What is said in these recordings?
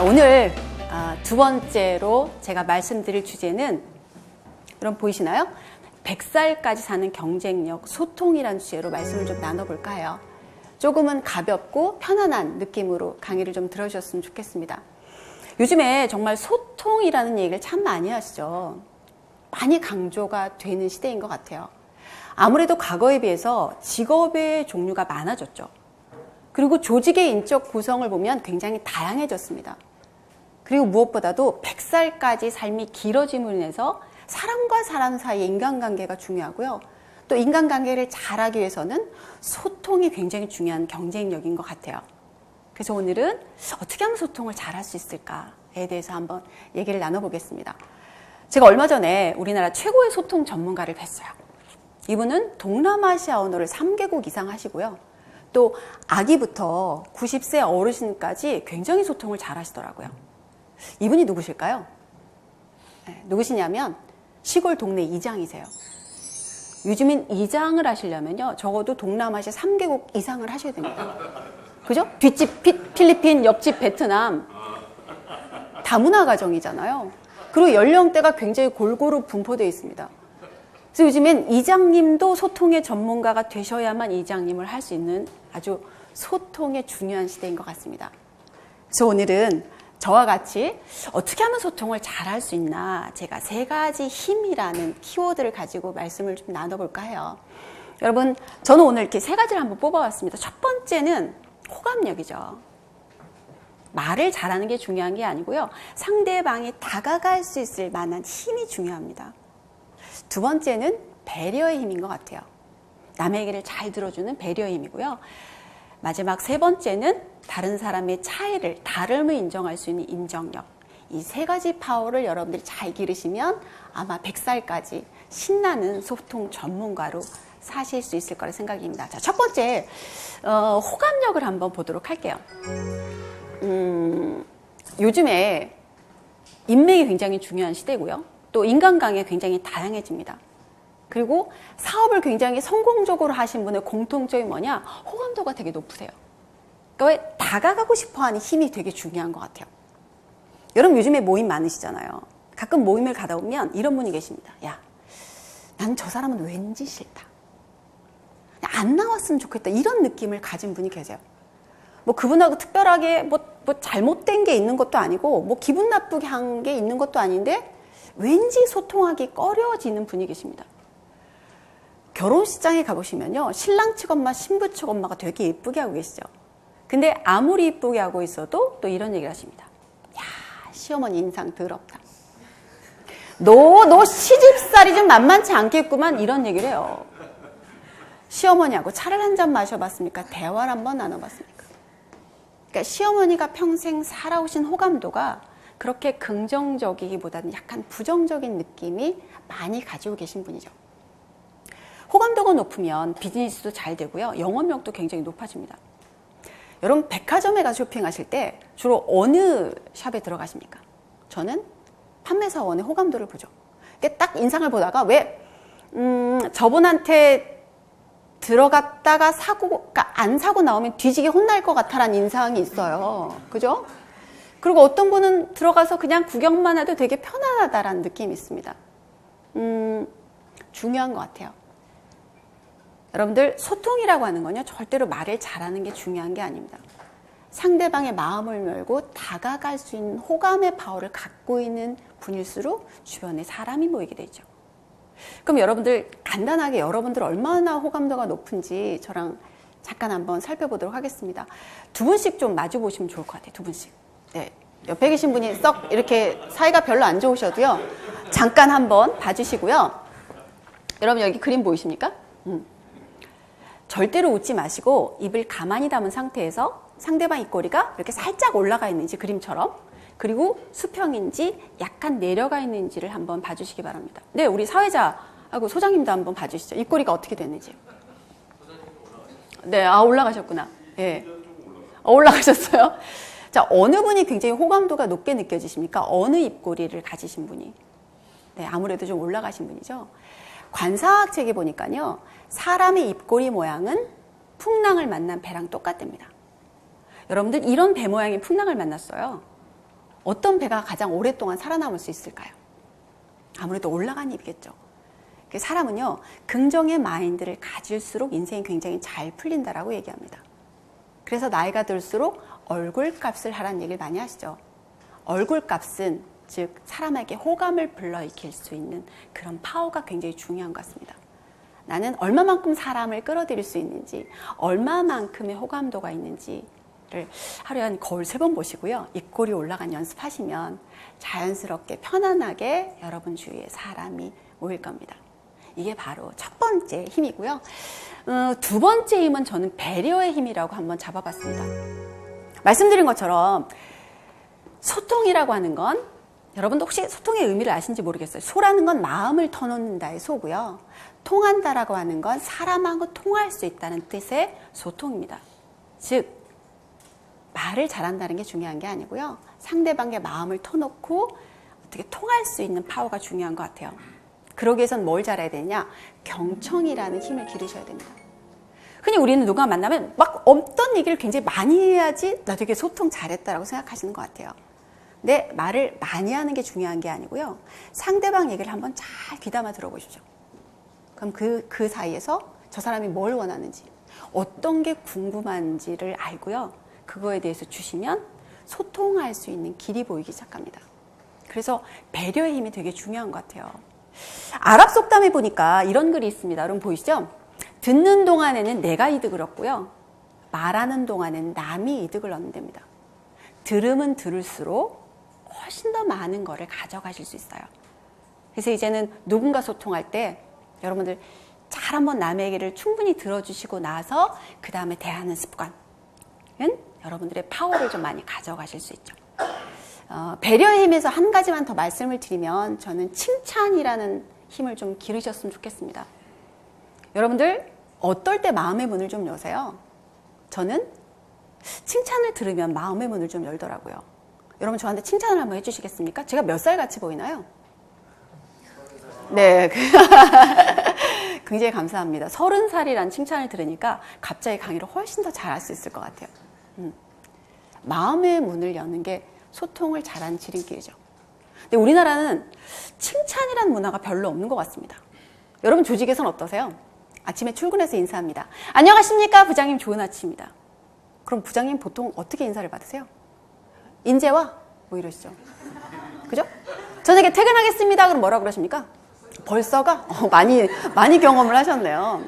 오늘 두 번째로 제가 말씀드릴 주제는 여러분 보이시나요? 100살까지 사는 경쟁력, 소통이라는 주제로 말씀을 좀 나눠볼까 해요. 조금은 가볍고 편안한 느낌으로 강의를 좀 들어주셨으면 좋겠습니다. 요즘에 정말 소통이라는 얘기를 참 많이 하시죠. 많이 강조가 되는 시대인 것 같아요. 아무래도 과거에 비해서 직업의 종류가 많아졌죠. 그리고 조직의 인적 구성을 보면 굉장히 다양해졌습니다. 그리고 무엇보다도 100살까지 삶이 길어짐으로 인해서 사람과 사람 사이의 인간관계가 중요하고요. 또 인간관계를 잘하기 위해서는 소통이 굉장히 중요한 경쟁력인 것 같아요. 그래서 오늘은 어떻게 하면 소통을 잘할 수 있을까에 대해서 한번 얘기를 나눠보겠습니다. 제가 얼마 전에 우리나라 최고의 소통 전문가를 뵀어요. 이분은 동남아시아 언어를 3개국 이상 하시고요. 또 아기부터 90세 어르신까지 굉장히 소통을 잘 하시더라고요. 이분이 누구실까요? 네, 누구시냐면 시골 동네 이장이세요. 요즘엔 이장을 하시려면요, 적어도 동남아시아 3개국 이상을 하셔야 됩니다. 그죠? 뒷집 필리핀, 옆집 베트남, 다문화 가정이잖아요. 그리고 연령대가 굉장히 골고루 분포되어 있습니다. 그래서 요즘엔 이장님도 소통의 전문가가 되셔야만 이장님을 할 수 있는 아주 소통의 중요한 시대인 것 같습니다. 그래서 오늘은 저와 같이 어떻게 하면 소통을 잘할 수 있나, 제가 3가지 힘이라는 키워드를 가지고 말씀을 좀 나눠볼까 해요. 여러분, 저는 오늘 이렇게 3가지를 한번 뽑아봤습니다. 첫 번째는 호감력이죠. 말을 잘하는 게 중요한 게 아니고요, 상대방이 다가갈 수 있을 만한 힘이 중요합니다. 두 번째는 배려의 힘인 것 같아요. 남의 얘기를 잘 들어주는 배려의 힘이고요. 마지막 3번째는 다른 사람의 차이를, 다름을 인정할 수 있는 인정력. 이 3가지 파워를 여러분들이 잘 기르시면 아마 100살까지 신나는 소통 전문가로 사실 수 있을 거라 생각입니다. 자, 첫 번째, 호감력을 한번 보도록 할게요. 요즘에 인맥이 굉장히 중요한 시대고요. 또 인간관계가 굉장히 다양해집니다. 그리고 사업을 굉장히 성공적으로 하신 분의 공통점이 뭐냐? 호감도가 되게 높으세요. 그러니까 왜 다가가고 싶어하는 힘이 되게 중요한 것 같아요. 여러분 요즘에 모임 많으시잖아요. 가끔 모임을 가다 보면 이런 분이 계십니다. 야, 난 저 사람은 왠지 싫다. 안 나왔으면 좋겠다. 이런 느낌을 가진 분이 계세요. 뭐 그분하고 특별하게 뭐 잘못된 게 있는 것도 아니고 뭐 기분 나쁘게 한 게 있는 것도 아닌데 왠지 소통하기 꺼려지는 분이 계십니다. 결혼식장에 가보시면요, 신랑 측 엄마, 신부 측 엄마가 되게 예쁘게 하고 계시죠. 근데 아무리 예쁘게 하고 있어도 또 이런 얘기를 하십니다. 야, 시어머니 인상 더럽다. 너 시집살이 좀 만만치 않겠구만. 이런 얘기를 해요. 시어머니하고 차를 한 잔 마셔봤습니까? 대화를 한번 나눠봤습니까? 그러니까 시어머니가 평생 살아오신 호감도가 그렇게 긍정적이기보다는 약간 부정적인 느낌이 많이 가지고 계신 분이죠. 호감도가 높으면 비즈니스도 잘 되고요, 영업력도 굉장히 높아집니다. 여러분 백화점에 가서 쇼핑하실 때 주로 어느 샵에 들어가십니까? 저는 판매사원의 호감도를 보죠. 딱 인상을 보다가 왜 저분한테 들어갔다가 그러니까 안 사고 나오면 뒤지게 혼날 것 같다라는 인상이 있어요. 그죠? 그리고 어떤 분은 들어가서 그냥 구경만 해도 되게 편안하다라는 느낌이 있습니다. 중요한 것 같아요. 여러분들 소통이라고 하는 건요, 절대로 말을 잘하는 게 중요한 게 아닙니다. 상대방의 마음을 열고 다가갈 수 있는 호감의 파워를 갖고 있는 분일수록 주변에 사람이 모이게 되죠. 그럼 여러분들 간단하게 여러분들 얼마나 호감도가 높은지 저랑 잠깐 한번 살펴보도록 하겠습니다. 2분씩 좀 마주 보시면 좋을 것 같아요. 2분씩. 네, 옆에 계신 분이 썩 이렇게 사이가 별로 안 좋으셔도요, 잠깐 한번 봐주시고요. 여러분 여기 그림 보이십니까? 절대로 웃지 마시고 입을 가만히 담은 상태에서 상대방 입꼬리가 이렇게 살짝 올라가 있는지 그림처럼, 그리고 수평인지 약간 내려가 있는지를 한번 봐주시기 바랍니다. 네, 우리 사회자하고 소장님도 한번 봐주시죠. 입꼬리가 어떻게 됐는지. 네, 올라가셨구나. 예. 올라가셨어요. 자, 어느 분이 굉장히 호감도가 높게 느껴지십니까? 어느 입꼬리를 가지신 분이? 네, 아무래도 좀 올라가신 분이죠. 관사학 책에 보니까요, 사람의 입꼬리 모양은 풍랑을 만난 배랑 똑같답니다. 여러분들 이런 배 모양의 풍랑을 만났어요. 어떤 배가 가장 오랫동안 살아남을 수 있을까요? 아무래도 올라간 입이겠죠. 사람은요, 긍정의 마인드를 가질수록 인생이 굉장히 잘 풀린다라고 얘기합니다. 그래서 나이가 들수록 얼굴값을 하라는 얘기를 많이 하시죠. 얼굴값은 즉 사람에게 호감을 불러일으킬 수 있는 그런 파워가 굉장히 중요한 것 같습니다. 나는 얼마만큼 사람을 끌어들일 수 있는지, 얼마만큼의 호감도가 있는지를 하루에 한 거울 3번 보시고요. 입꼬리 올라간 연습하시면 자연스럽게 편안하게 여러분 주위에 사람이 모일 겁니다. 이게 바로 첫 번째 힘이고요. 두 번째 힘은 저는 배려의 힘이라고 한번 잡아봤습니다. 말씀드린 것처럼 소통이라고 하는 건, 여러분도 혹시 소통의 의미를 아신지 모르겠어요. 소라는 건 마음을 터놓는다의 소고요. 통한다라고 하는 건 사람하고 통할 수 있다는 뜻의 소통입니다. 즉 말을 잘한다는 게 중요한 게 아니고요. 상대방의 마음을 터놓고 어떻게 통할 수 있는 파워가 중요한 것 같아요. 그러기 위해서는 뭘 잘해야 되냐? 경청이라는 힘을 기르셔야 됩니다. 흔히 우리는 누가 만나면 막 없던 얘기를 굉장히 많이 해야지 나 되게 소통 잘했다라고 생각하시는 것 같아요. 근데 말을 많이 하는 게 중요한 게 아니고요. 상대방 얘기를 한번 잘 귀담아 들어보십시오. 그럼 그 사이에서 저 사람이 뭘 원하는지, 어떤 게 궁금한지를 알고요. 그거에 대해서 주시면 소통할 수 있는 길이 보이기 시작합니다. 그래서 배려의 힘이 되게 중요한 것 같아요. 아랍 속담에 보니까 이런 글이 있습니다. 여러분 보이시죠? 듣는 동안에는 내가 이득을 얻고요. 말하는 동안에는 남이 이득을 얻는답니다. 들으면 들을수록 훨씬 더 많은 거를 가져가실 수 있어요. 그래서 이제는 누군가 소통할 때 여러분들 잘 한번 남의 얘기를 충분히 들어주시고 나서 그 다음에 대하는 습관은 여러분들의 파워를 좀 많이 가져가실 수 있죠. 배려의 힘에서 한 가지만 더 말씀을 드리면 저는 칭찬이라는 힘을 좀 기르셨으면 좋겠습니다. 여러분들 어떨 때 마음의 문을 좀 여세요? 저는 칭찬을 들으면 마음의 문을 좀 열더라고요. 여러분 저한테 칭찬을 한번 해주시겠습니까? 제가 몇 살 같이 보이나요? 네, 굉장히 감사합니다. 30살이라는 칭찬을 들으니까 갑자기 강의를 훨씬 더 잘할 수 있을 것 같아요. 마음의 문을 여는 게 소통을 잘하는 지름길이죠. 근데 우리나라는 칭찬이라는 문화가 별로 없는 것 같습니다. 여러분 조직에서는 어떠세요? 아침에 출근해서 인사합니다. 안녕하십니까 부장님, 좋은 아침입니다. 그럼 부장님 보통 어떻게 인사를 받으세요? 인제와? 뭐 이러시죠. 그죠? 저녁에 퇴근하겠습니다. 그럼 뭐라 그러십니까? 벌써가? 많이 경험을 하셨네요.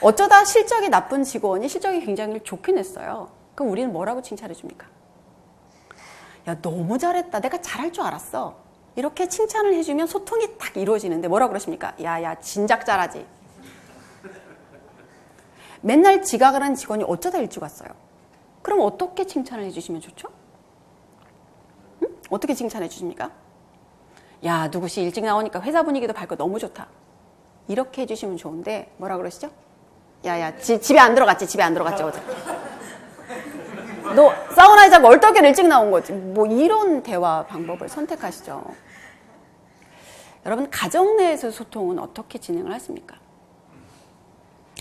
어쩌다 실적이 나쁜 직원이 실적이 굉장히 좋긴 했어요. 그럼 우리는 뭐라고 칭찬해 줍니까? 야, 너무 잘했다. 내가 잘할 줄 알았어. 이렇게 칭찬을 해주면 소통이 딱 이루어지는데 뭐라 그러십니까? 야, 진작 잘하지. 맨날 지각을 한 직원이 어쩌다 일찍 왔어요. 그럼 어떻게 칭찬을 해주시면 좋죠? 응? 어떻게 칭찬해 주십니까? 야, 누구시 일찍 나오니까 회사 분위기도 밝고 너무 좋다. 이렇게 해주시면 좋은데 뭐라 그러시죠? 야, 집에 안 들어갔지? 집에 안 들어갔지 어제. 너 사우나에 자고 얼떨결에 일찍 나온 거지. 뭐 이런 대화 방법을 선택하시죠. 여러분 가정 내에서 소통은 어떻게 진행을 하십니까?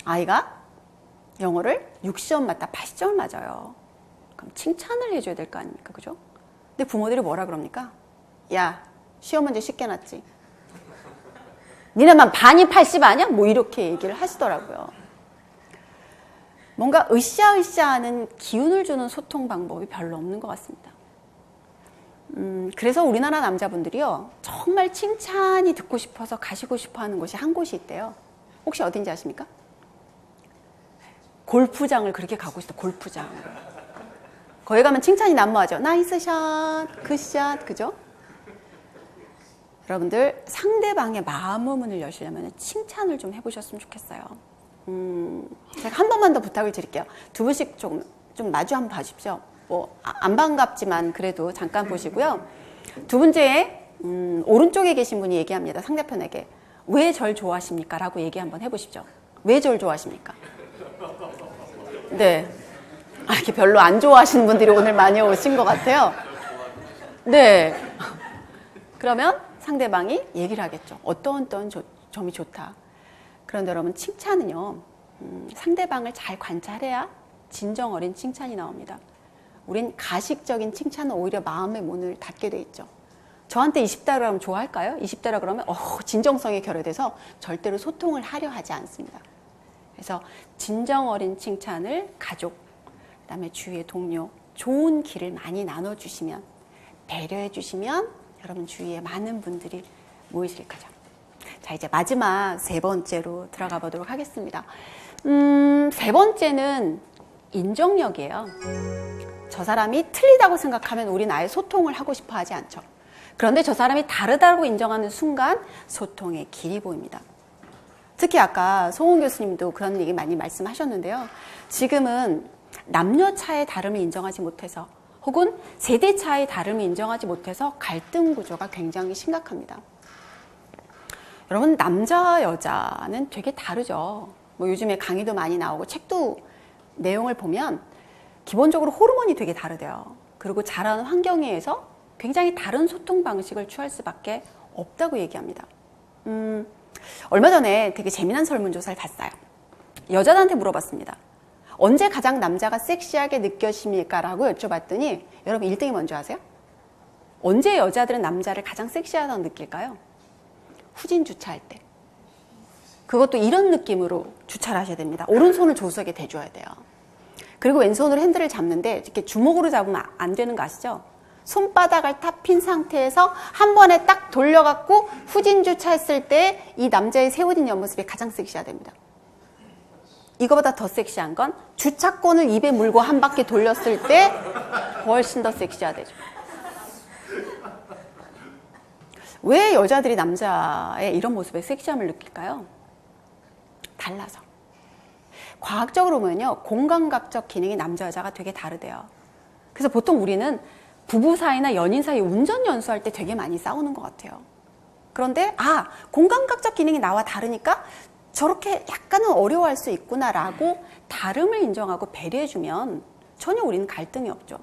아이가 영어를 60점 맞다 80점을 맞아요. 그럼 칭찬을 해줘야 될 거 아닙니까? 그죠? 근데 부모들이 뭐라 그럽니까? 야, 시험 문제 쉽게 놨지. 니네만 반이 80 아니야? 뭐 이렇게 얘기를 하시더라고요. 뭔가 으쌰으쌰하는 기운을 주는 소통 방법이 별로 없는 것 같습니다. 그래서 우리나라 남자분들이요, 정말 칭찬이 듣고 싶어서 가시고 싶어 하는 곳이 한 곳이 있대요. 혹시 어딘지 아십니까? 골프장을 그렇게 가고 싶다. 골프장. 거기 가면 칭찬이 난무하죠. 나이스 샷, 굿샷, 그죠? 여러분들 상대방의 마음의 문을 여시려면 칭찬을 좀 해보셨으면 좋겠어요. 제가 한 번만 더 부탁을 드릴게요. 두 분씩 좀 마주 한번 봐주십시오. 뭐 안 반갑지만 그래도 잠깐 보시고요. 두 번째 오른쪽에 계신 분이 얘기합니다. 상대편에게 왜 절 좋아하십니까? 라고 얘기 한번 해보십시오. 왜 절 좋아하십니까? 네, 이렇게 별로 안 좋아하시는 분들이 오늘 많이 오신 것 같아요. 네, 그러면 상대방이 얘기를 하겠죠. 어떤 점이 좋다. 그런데 여러분 칭찬은요, 상대방을 잘 관찰해야 진정 어린 칭찬이 나옵니다. 우린 가식적인 칭찬은 오히려 마음의 문을 닫게 돼 있죠. 저한테 20대라 그러면 좋아할까요? 20대라 그러면 진정성에 결여돼서 절대로 소통을 하려 하지 않습니다. 그래서 진정 어린 칭찬을 가족, 그다음에 주위의 동료, 좋은 길을 많이 나눠주시면, 배려해 주시면 여러분 주위에 많은 분들이 모이실 거죠. 자, 이제 마지막 세 번째로 들어가 보도록 하겠습니다. 세 번째는 인정력이에요. 저 사람이 틀리다고 생각하면 우리는 아예 소통을 하고 싶어 하지 않죠. 그런데 저 사람이 다르다고 인정하는 순간 소통의 길이 보입니다. 특히 아까 송은 교수님도 그런 얘기 많이 말씀하셨는데요. 지금은 남녀 차의 다름을 인정하지 못해서 혹은 세대 차의 다름을 인정하지 못해서 갈등 구조가 굉장히 심각합니다. 여러분, 남자 여자는 되게 다르죠. 뭐 요즘에 강의도 많이 나오고 책도 내용을 보면 기본적으로 호르몬이 되게 다르대요. 그리고 자라는 환경에 의해서 굉장히 다른 소통 방식을 취할 수밖에 없다고 얘기합니다. 얼마 전에 되게 재미난 설문조사를 봤어요. 여자들한테 물어봤습니다. 언제 가장 남자가 섹시하게 느껴집니까? 라고 여쭤봤더니 여러분 1등이 뭔지 아세요? 언제 여자들은 남자를 가장 섹시하다고 느낄까요? 후진 주차할 때. 그것도 이런 느낌으로 주차를 하셔야 됩니다. 오른손을 조수석에 대줘야 돼요. 그리고 왼손으로 핸들을 잡는데 이렇게 주먹으로 잡으면 안 되는 거 아시죠? 손바닥을 탁 핀 상태에서 한 번에 딱 돌려갖고 후진 주차했을 때 이 남자의 세워진 옆모습이 가장 섹시하답니다. 이거보다 더 섹시한 건 주차권을 입에 물고 한 바퀴 돌렸을 때 훨씬 더 섹시하대죠. 왜 여자들이 남자의 이런 모습에 섹시함을 느낄까요? 달라서. 과학적으로 보면요, 공감각적 기능이 남자 여자가 되게 다르대요. 그래서 보통 우리는 부부 사이나 연인 사이 운전 연수할 때 되게 많이 싸우는 것 같아요. 그런데 공감각적 기능이 나와 다르니까 저렇게 약간은 어려워할 수 있구나라고 다름을 인정하고 배려해주면 전혀 우리는 갈등이 없죠.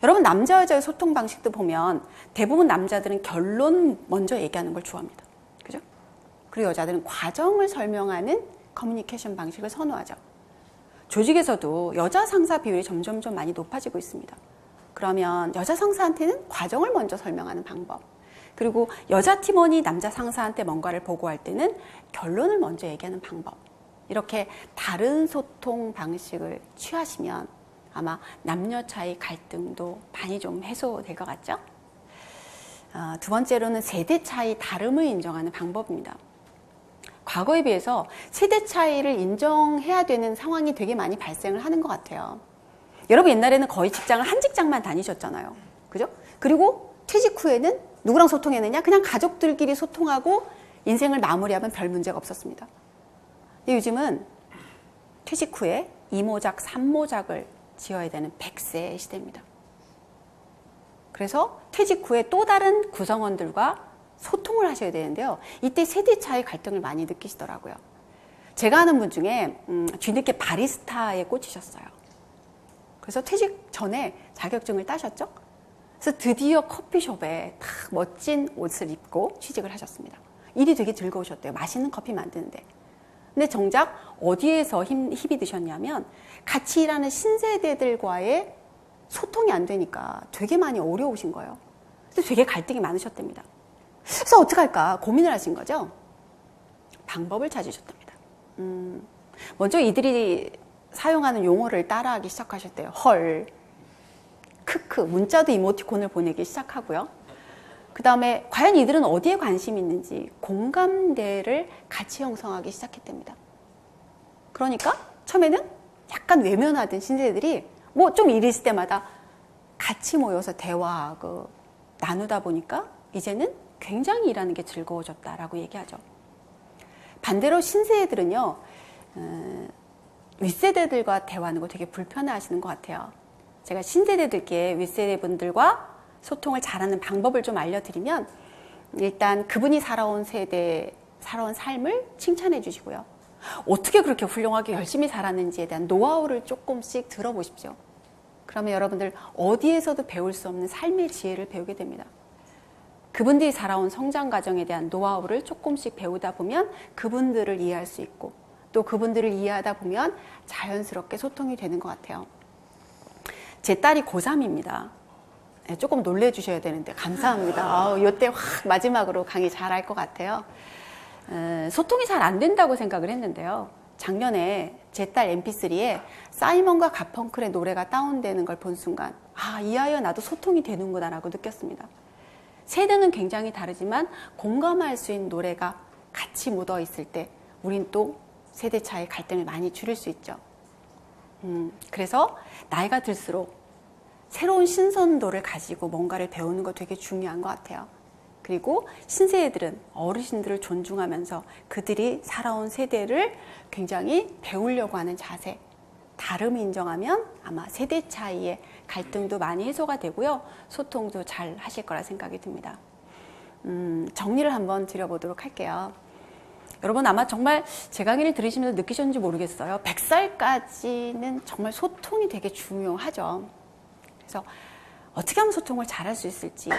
여러분, 남자 여자의 소통 방식도 보면 대부분 남자들은 결론 먼저 얘기하는 걸 좋아합니다. 그죠? 그리고 여자들은 과정을 설명하는 커뮤니케이션 방식을 선호하죠. 조직에서도 여자 상사 비율이 점점 많이 높아지고 있습니다. 그러면 여자 상사한테는 과정을 먼저 설명하는 방법, 그리고 여자 팀원이 남자 상사한테 뭔가를 보고할 때는 결론을 먼저 얘기하는 방법, 이렇게 다른 소통 방식을 취하시면 아마 남녀 차이 갈등도 많이 좀 해소될 것 같죠? 두 번째로는 세대 차이 다름을 인정하는 방법입니다. 과거에 비해서 세대 차이를 인정해야 되는 상황이 되게 많이 발생을 하는 것 같아요. 여러분, 옛날에는 거의 직장을 한 직장만 다니셨잖아요. 그죠? 그리고 퇴직 후에는 누구랑 소통했느냐? 그냥 가족들끼리 소통하고 인생을 마무리하면 별 문제가 없었습니다. 근데 요즘은 퇴직 후에 이모작, 삼모작을 지어야 되는 100세 시대입니다. 그래서 퇴직 후에 또 다른 구성원들과 소통을 하셔야 되는데요. 이때 세대 차이 갈등을 많이 느끼시더라고요. 제가 아는 분 중에 뒤늦게 바리스타에 꽂히셨어요. 그래서 퇴직 전에 자격증을 따셨죠. 그래서 드디어 커피숍에 딱 멋진 옷을 입고 취직을 하셨습니다. 일이 되게 즐거우셨대요. 맛있는 커피 만드는데. 근데 정작 어디에서 힘이 드셨냐면 같이 일하는 신세대들과의 소통이 안 되니까 되게 많이 어려우신 거예요. 그래서 되게 갈등이 많으셨답니다. 그래서 어떡할까 고민을 하신 거죠. 방법을 찾으셨답니다. 먼저 이들이 사용하는 용어를 따라하기 시작하셨대요. 헐, 크크, 문자도 이모티콘을 보내기 시작하고요. 그 다음에 과연 이들은 어디에 관심이 있는지 공감대를 같이 형성하기 시작했답니다. 그러니까 처음에는 약간 외면하던 신세대들이 뭐 좀 일 있을 때마다 같이 모여서 대화하고 나누다 보니까 이제는 굉장히 일하는 게 즐거워졌다라고 얘기하죠. 반대로 신세대들은요, 윗세대들과 대화하는 거 되게 불편해하시는 것 같아요. 제가 신세대들께 윗세대 분들과 소통을 잘하는 방법을 좀 알려드리면, 일단 그분이 살아온 세대, 살아온 삶을 칭찬해 주시고요. 어떻게 그렇게 훌륭하게 열심히 살았는지에 대한 노하우를 조금씩 들어보십시오. 그러면 여러분들 어디에서도 배울 수 없는 삶의 지혜를 배우게 됩니다. 그분들이 살아온 성장 과정에 대한 노하우를 조금씩 배우다 보면 그분들을 이해할 수 있고, 또 그분들을 이해하다 보면 자연스럽게 소통이 되는 것 같아요. 제 딸이 고3입니다. 조금 놀래주셔야 되는데 감사합니다. 이때 확 마지막으로 강의 잘할 것 같아요. 소통이 잘 안 된다고 생각을 했는데요. 작년에 제 딸 MP3에 사이먼과 가펑클의 노래가 다운되는 걸 본 순간 이 아이와 나도 소통이 되는구나 라고 느꼈습니다. 세대는 굉장히 다르지만 공감할 수 있는 노래가 같이 묻어 있을 때 우린 또 세대 차의 갈등을 많이 줄일 수 있죠. 그래서 나이가 들수록 새로운 신선도를 가지고 뭔가를 배우는 거 되게 중요한 것 같아요. 그리고 신세대들은 어르신들을 존중하면서 그들이 살아온 세대를 굉장히 배우려고 하는 자세, 다름을 인정하면 아마 세대 차이의 갈등도 많이 해소가 되고요. 소통도 잘 하실 거라 생각이 듭니다. 정리를 한번 드려보도록 할게요. 여러분 아마 정말 제 강의를 들으시면서 느끼셨는지 모르겠어요. 100살까지는 정말 소통이 되게 중요하죠. 그래서 어떻게 하면 소통을 잘할 수 있을지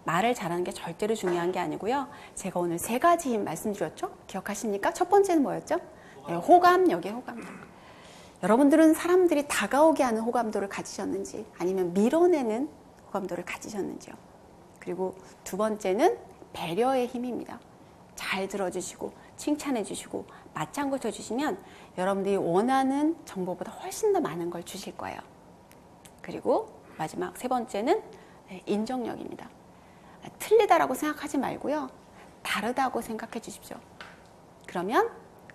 말을 잘하는 게 절대로 중요한 게 아니고요. 제가 오늘 3가지 힘 말씀드렸죠? 기억하십니까? 첫 번째는 뭐였죠? 네, 호감력이에요. 호감력. 여러분들은 사람들이 다가오게 하는 호감도를 가지셨는지 아니면 밀어내는 호감도를 가지셨는지요. 그리고 두 번째는 배려의 힘입니다. 잘 들어주시고 칭찬해 주시고 맞장구 쳐주시면 여러분들이 원하는 정보보다 훨씬 더 많은 걸 주실 거예요. 그리고 마지막 3번째는 인정력입니다. 틀리다라고 생각하지 말고요. 다르다고 생각해 주십시오. 그러면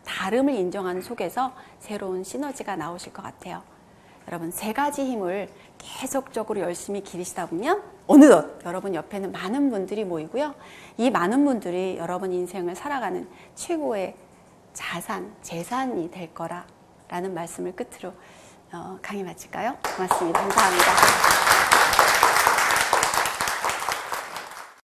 다름을 인정하는 속에서 새로운 시너지가 나오실 것 같아요. 여러분 3가지 힘을 계속적으로 열심히 기르시다 보면 어느덧 여러분 옆에는 많은 분들이 모이고요. 이 많은 분들이 여러분 인생을 살아가는 최고의 자산, 재산이 될 거라는 말씀을 끝으로 강의 마칠까요? 고맙습니다. 감사합니다.